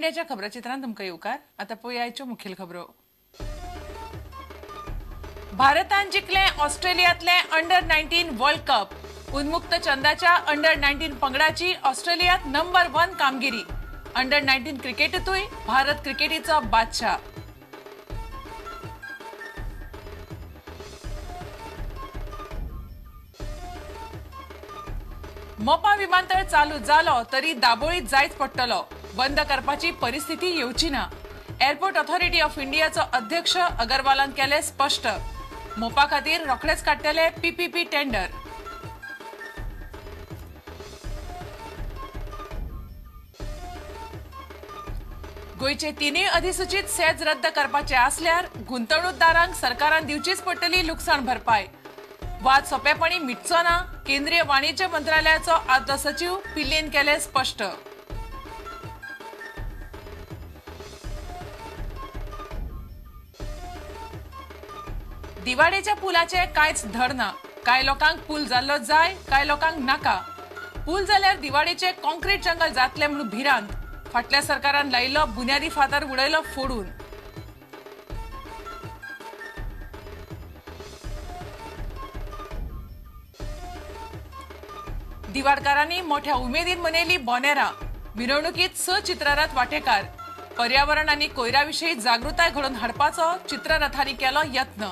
इंडियाच्या खबराचित्रांत तुमकां येवकार. आता पळोवया आयच्यो मुखेल खबरो. भारतान जिखले ऑस्ट्रेलियांतले अंडर-19 वर्ल्ड कप. उन्मुक्त चंदाच्या अंडर-19 पंगडाची ऑस्ट्रेलियांत नंबर 1 कामगिरी. अंडर-19 क्रिकेटींतूय भारत क्रिकेटीचो बादशाह. मोपा विमानतळ चालू जालो तरी दाबोळीत जायच पडटलो. बंद करपाची परिस्थिती येवची ना. एअरपोर्ट ऑथॉरिटी ऑफ इंडियाचो अध्यक्ष अगरवालान केले स्पष्ट. मोपा खातीर रोखडेच काडटले पीपीपी टेंडर. गोयचे तिनूय अधिसूचित सेज रद्द करपाचे आसल्यार गुंतवणूकदारांक सरकारान दिवचीच पडटली लुकसाण भरपाय. वाद सोंपेपणी मिटचो ना. केंद्रीय वाणिज्य मंत्रालयाचो आदलो सचिव पिल्लेन केले स्पष्ट. दिवाडेच्या पुलाचे कांयच धड ना. कांय लोकांक पूल जाल्लो जाय, कांय लोकांक नाका. पूल जाल्यार दिवाडेचे कॉन्क्रीट जंगल जातले म्हणून भिरांत. फाटल्या सरकारान लायिल्लो बुन्यादी फातर उडयलो फोडून. दिवाडकारांनी मोठ्या उमेदीन मनयली बोनेरां. मिरवणुकीत 6 चित्ररथ वांटेकार. पर्यावरण आनी कोयराविशीं जागृताय घडोवन हाडपाचो चित्ररथांनी केलो यत्न.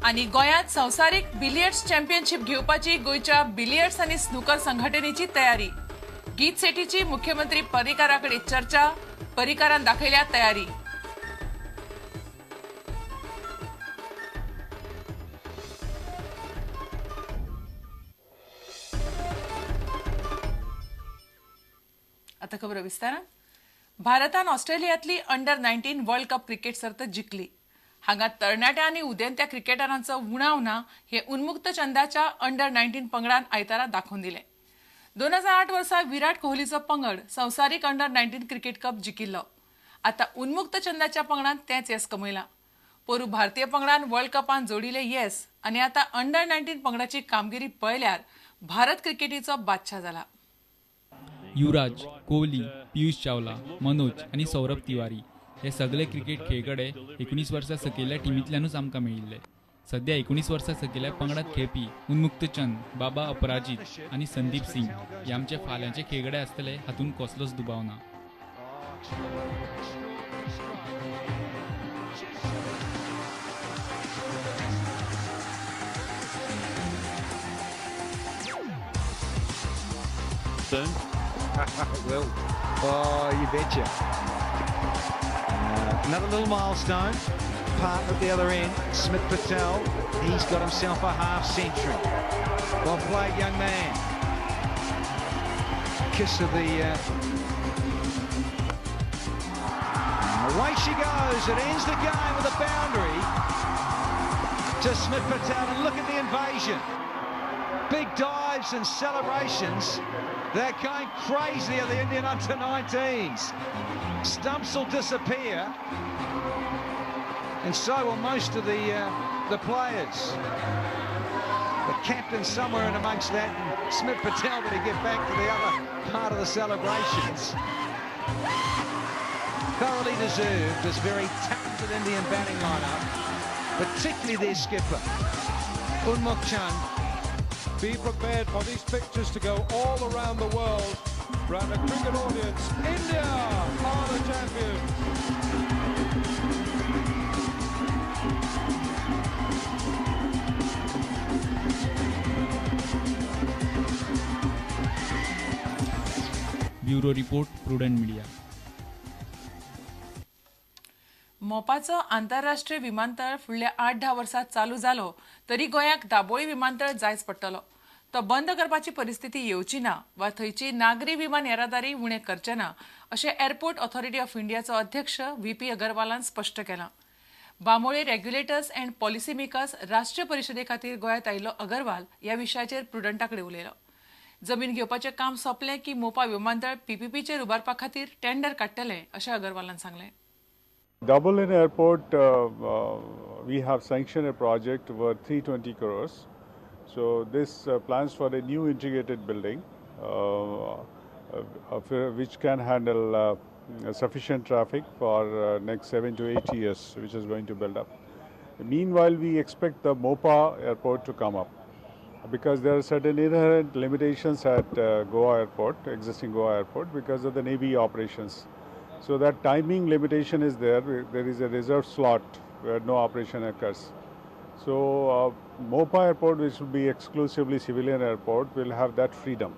आनी गोंयांत संवसारीक बिलियर्ड्स चॅम्पियनशीप घेवपाची गोंयच्या बिलियर्ड्स आनी स्नूकर संघटनेची तयारी. गीत सेठीची मुख्यमंत्री पर्रीकाराकडेन चर्चा. पर्रीकारान दाखयल्या तयारी. आता खबर विस्तारान. भारतान ऑस्ट्रेलियांतली अंडर-19 वर्ल्ड कप क्रिकेट सर्त जिखली. हांगा तरणाट्या आनी उदेंत्या क्रिकेटरांचो उणाव ना हे उन्मुक्त चंदाच्या अंडर-19 पंगडान आयतारा दाखोवन दिले. 2008 वर्सा विराट कोहलीचो पंगड संवसारीक अंडर-19 क्रिकेट कप जिखिल्लो. आता उन्मुक्त चंदाच्या पंगडान तेंच येस कमयला. पोरू भारतीय पंगडान वर्ल्ड कपान जोडिले येस आनी आता अंडर-19 पंगडाची कामगिरी पळयल्यार भारत क्रिकेटीचो बादशाह जाला. युवराज, कोहली, पियुष चावला, मनोज आनी सौरभ तिवारी हे सगळे क्रिकेट खेळगडे 19 वर्सां सकयल्या टिमींतल्यानूच आमकां मेळिल्ले. सध्या 19 वर्सां सकयल्या पंगडात खेळपी उन्मुक्त चंद, बाबा अपराजित आनी संदीप सिंग हे आमचे फाल्यांचे खेळगडे आसतले हातूंत कसलोच दुबाव ना. Well, oh, you betcha. Another little milestone. Partner at the other end, Smith Patel. He's got himself a half century. Well played, young man. Kiss of the... away she goes. It ends the game with a boundary to Smith Patel. And look at the invasion. Big dives and celebrations. They're going crazy at the Indian under-19s. Stumps will disappear, and so will most of the players. The captain somewhere in amongst that, and Smith Patel better get back to the other part of the celebrations. Thoroughly deserved this very talented Indian batting lineup, particularly their skipper, Unmukt Chand. Be prepared for these pictures to go all around the world, around a cricket audience. India are the champions. Bureau report, prudent media. मोपाचो आंतरराष्ट्रीय विमानतळ फुडल्या 8-10 वर्सांत चालू जालो तरी गोंयाक दाबोळी विमानतळ जायच पडटलो. तो बंद करपाची परिस्थिती येवची ना वा थंयची नागरी विमान येरादारी उणें करचे ना अशें एअरपोर्ट ऑथॉरिटी ऑफ इंडियाचो अध्यक्ष व्ही.पी. अगरवालान स्पश्ट केलां. Bambolim regulators and policy makers राष्ट्रीय परिशदे खातीर गोंयांत आयिल्लो अगरवाल ह्या विशयाचेर प्रुडंटाकडेन उलयलो. जमीन घेवपाचें काम सोंपलें की मोपा विमानतळ पीपीपीचेर उबारपा खातीर टेंडर काडटले अशें अगरवालान सांगलें. Dublin Airport we have sanctioned a project worth 320 crores. So this plans for a new integrated building which can handle sufficient traffic for next 7 to 8 years, which is going to build up. Meanwhile, we expect the Mopa airport to come up because there are certain inherent limitations at Goa airport, existing Goa airport, because of the Navy operations. So that timing limitation is there. There is a reserved slot where no operation occurs. So Mopa airport, which will be exclusively civilian airport, will have that freedom.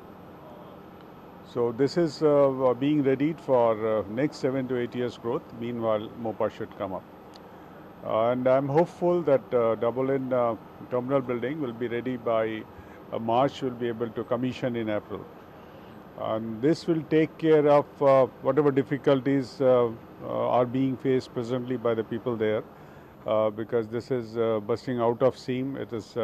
So this is being readied for next 7 to 8 years growth. Meanwhile, Mopa should come up. And I'm hopeful that double-in terminal building will be ready by March. We'll be able to commission in April. And this will take care of whatever difficulties are being faced presently by the people there, because this is busting out of seam. It is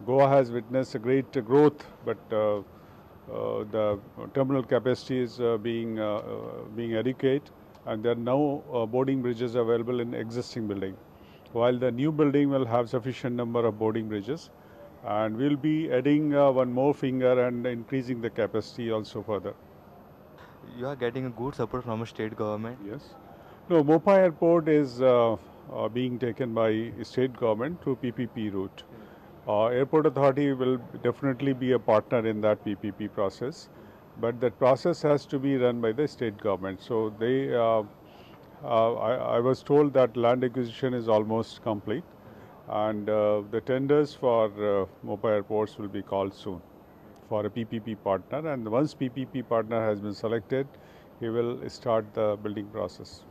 Goa has witnessed a great growth, but the terminal capacity is being adequate, and there are no boarding bridges available in existing building. While the new building will have sufficient number of boarding bridges, and we'll be adding one more finger and increasing the capacity also further. You are getting a good support from a state government. Yes. No, Mopa Airport is being taken by state government through PPP route. Airport Authority will definitely be a partner in that PPP process, but that process has to be run by the state government. So they, I was told that land acquisition is almost complete, and the tenders for Mopa airports will be called soon for a PPP partner, and once PPP partner has been selected, he will start the building process.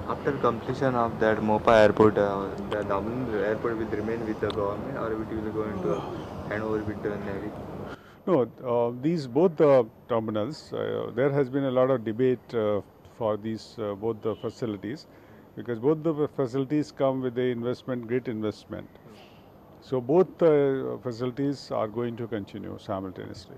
After completion of that Mopa airport, the Daman airport will remain with the government, or it will go into hand over with the Navy? No, these both the terminals, there has been a lot of debate for these both the facilities, because both the facilities come with the investment, great investment. So both facilities are going to continue simultaneously.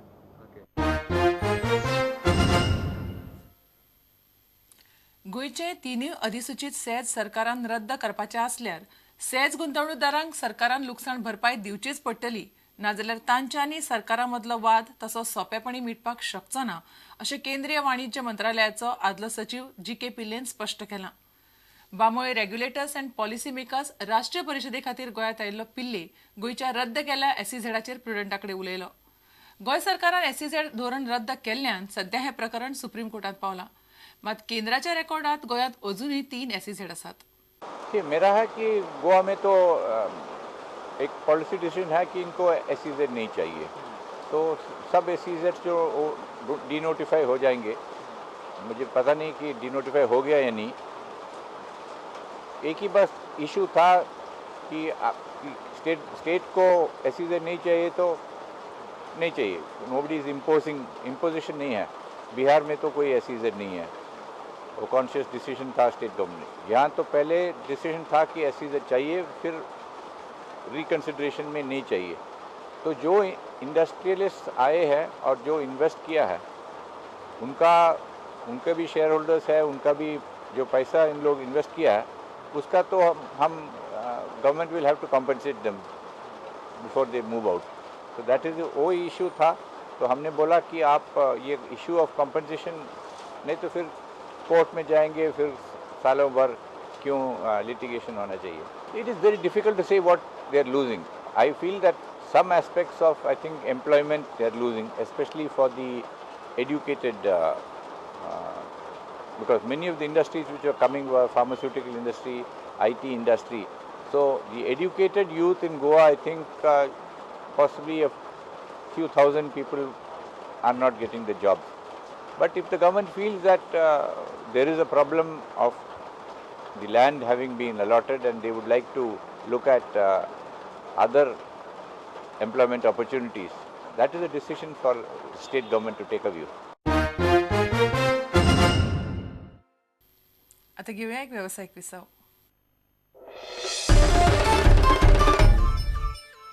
गोंयचे तिनूय अधिसूचित says सरकारान रद्द करपाचे आसल्यार says गुंतवणूकदारांक सरकारान लुकसाण भरपाय दिवचीच पडटली, नाजाल्यार तांचे आनी सरकारा मदलो वाद तसो सोंपेपणी मिटपाक शकचो ना, अशें केंद्रीय वाणिज्य मंत्रालयाचो आदलो सचिव जी.के. पिल्लेन स्पश्ट केलां. Bambolim regulators and policy makers राष्ट्रीय परिशदे खातीर गोंयांत आयिल्लो पिल्ले गोंयच्या रद्द केल्ल्या एसीझेडाचेर प्रुडंटाकडे उलयलो. गोंय सरकारान एसीझेड धोरण रद्द केल्ल्यान सध्या हें प्रकरण सुप्रीम कोर्टात पावलां. मात केंद्राच्या रेकॉर्डात गोंयांत अजूनही 3 एसीझेड आसात. मेरा है कि गोवा में तो एक पॉलिसी डिसीजन है कि इनको एसीजेड नहीं चाहिए, तो सब एसीजेड जो डीनोटिफाई हो जाएंगे. मुझे पता नहीं कि डीनोटिफाई हो गया या नहीं. एक ही बस इशू था कि स्टेट को एसीजेड नहीं चाहिए तो नहीं चाहिए. नोबडी इज इम्पोजिशन नहीं है. बिहार में तो कोई एसीजेड नहीं है, वो कॉन्शियस डिसीजन था स्टेट गवर्नमेंट. यहाँ तो पहले डिसीजन था कि एसीजेड चाहिए, फिर रिकन्सिडरेशन में नहीं चाहिए. तो जो इंडस्ट्रियलिस्ट आए हैं और जो इन्वेस्ट किया है उनके भी शेयर होल्डर्स है, उनका भी जो पैसा इन लोग इन्वेस्ट किया है उसका तो हम government will have to compensate them before they move out. तो दैट इज वो इशू था. तो हमने बोला कि आप ये इशू ऑफ कॉम्पनसेशन नहीं तो फिर कोर्ट में जाएंगे, फिर सालों भर क्यों लिटिगेशन होना चाहिए. It is very difficult to say what they are losing. I feel that some aspects of, I think, employment they are losing, especially for the educated, because many of the industries which are coming were pharmaceutical industry, IT industry. So the educated youth in Goa, I think, possibly a few thousand people are not getting the jobs. But if the government feels that there is a problem of the land having been allotted and they would like to look at other employment opportunities, that is a decision for state government to take a view. आता घेऊया एक व्यावसायिक विसाव.